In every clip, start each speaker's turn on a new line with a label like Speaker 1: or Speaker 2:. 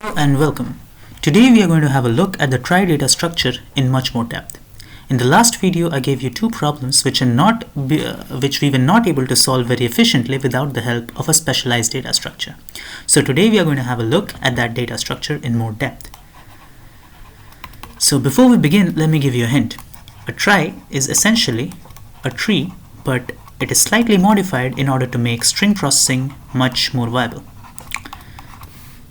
Speaker 1: Hello and welcome. Today we are going to have a look at the trie data structure in much more depth. In the last video I gave you two problems which we were not able to solve very efficiently without the help of a specialized data structure. So today we are going to have a look at that data structure in more depth. So before we begin, let me give you a hint. A trie is essentially a tree, but it is slightly modified in order to make string processing much more viable.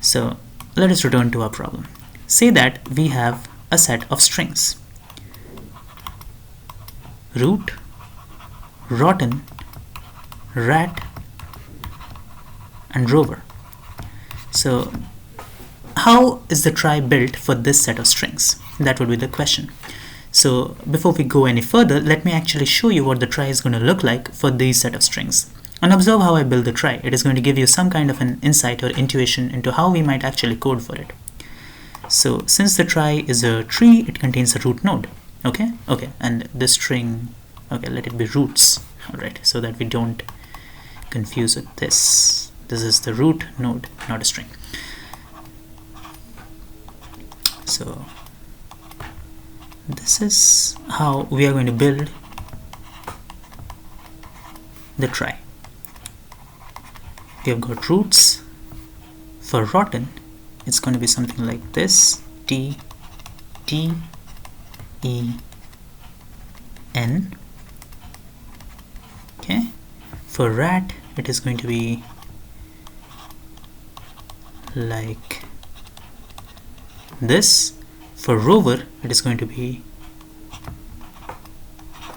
Speaker 1: So let us return to our problem. Say that we have a set of strings: root, rotten, rat, and rover. So how is the trie built for this set of strings? That would be the question. So before we go any further, let me actually show you what the trie is going to look like for these set of strings. And observe how I build the trie. It is going to give you some kind of an insight or intuition into how we might actually code for it. So since the trie is a tree, it contains a root node. Okay, and this string, let it be roots. Alright, so that we don't confuse with this. This is the root node, not a string. So this is how we are going to build the trie. We have got roots. For rotten, it's going to be something like this: T T E N. Okay. For rat, it is going to be like this. For rover, it is going to be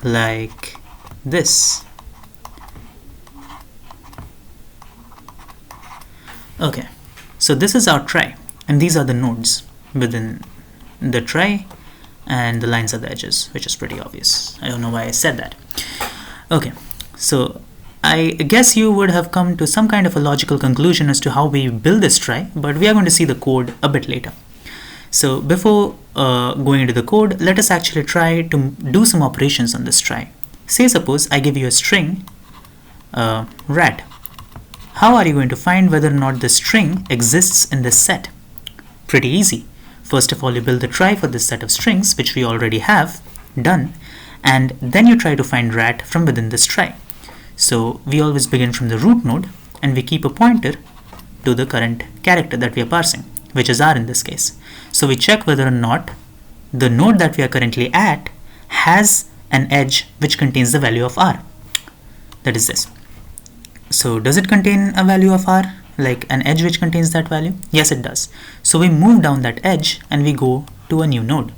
Speaker 1: like this. Okay, so this is our trie, and these are the nodes within the trie, and the lines are the edges, which is pretty obvious. I don't know why I said that. Okay, so I guess you would have come to some kind of a logical conclusion as to how we build this trie, but we are going to see the code a bit later. So before going into the code, let us actually try to do some operations on this trie. Say suppose I give you a string rat. How are you going to find whether or not the string exists in this set? Pretty easy. First of all, you build the trie for this set of strings, which we already have done, and then you try to find rat from within this trie. So we always begin from the root node, and we keep a pointer to the current character that we are parsing, which is r in this case. So we check whether or not the node that we are currently at has an edge which contains the value of r. That is this. So does it contain a value of r, like an edge which contains that value? Yes, it does. So we move down that edge and we go to a new node.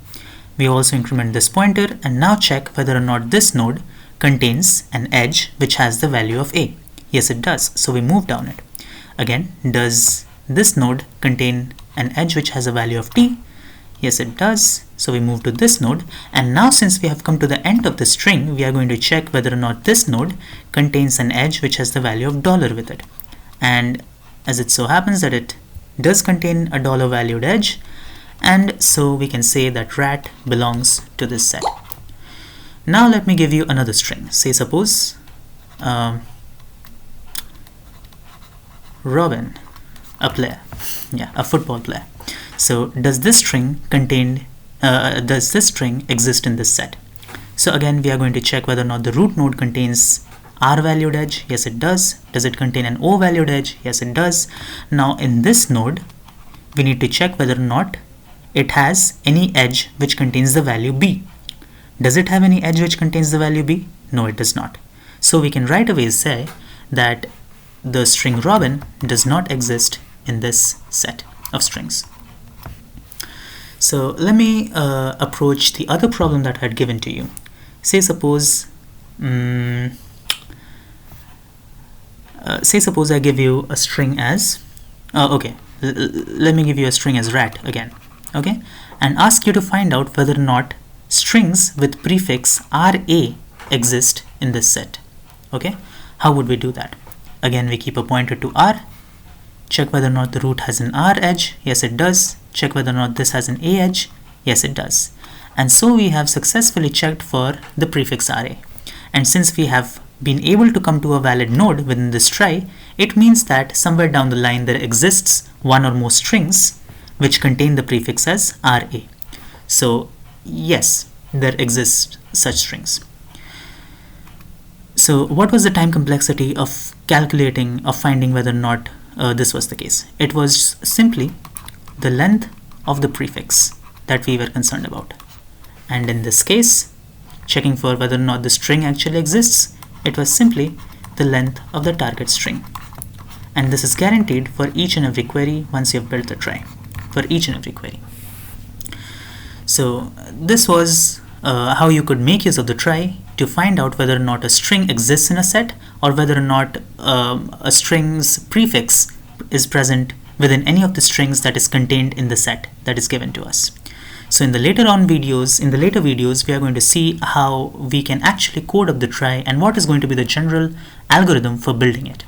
Speaker 1: We also increment this pointer and now check whether or not this node contains an edge which has the value of a. Yes, it does. So we move down it. Again, does this node contain an edge which has a value of t? Yes, it does. So we move to this node, and now since we have come to the end of the string, we are going to check whether or not this node contains an edge which has the value of $, with it. And as it so happens that it does contain a $, valued edge, and so we can say that rat belongs to this set. Now let me give you another string. Say suppose Robin, a player, a football player. So does this string exist in this set? So again, we are going to check whether or not the root node contains r valued edge. Yes, it does. Does it contain an o valued edge? Yes, it does. Now in this node, we need to check whether or not it has any edge which contains the value b. Does it have any edge which contains the value b? No, it does not. So we can right away say that the string Robin does not exist in this set of strings. So let me approach the other problem that I had given to you. Say suppose I give you a string as let me give you a string as rat again, and ask you to find out whether or not strings with prefix ra exist in this set. How would we do that? Again, we keep a pointer to r, check whether or not the root has an r edge. Yes, it does. Check whether or not this has an a edge. Yes, it does. And so we have successfully checked for the prefix ra. And since we have been able to come to a valid node within this trie, it means that somewhere down the line there exists one or more strings which contain the prefix as RA. So yes, there exist such strings. So what was the time complexity of calculating, of finding whether or not this was the case? It was simply the length of the prefix that we were concerned about. And in this case, checking for whether or not the string actually exists, it was simply the length of the target string. And this is guaranteed for each and every query once you have built the trie, for each and every query. So this was how you could make use of the trie to find out whether or not a string exists in a set, or whether or not a string's prefix is present within any of the strings that is contained in the set that is given to us. So in the later videos, we are going to see how we can actually code up the trie and what is going to be the general algorithm for building it.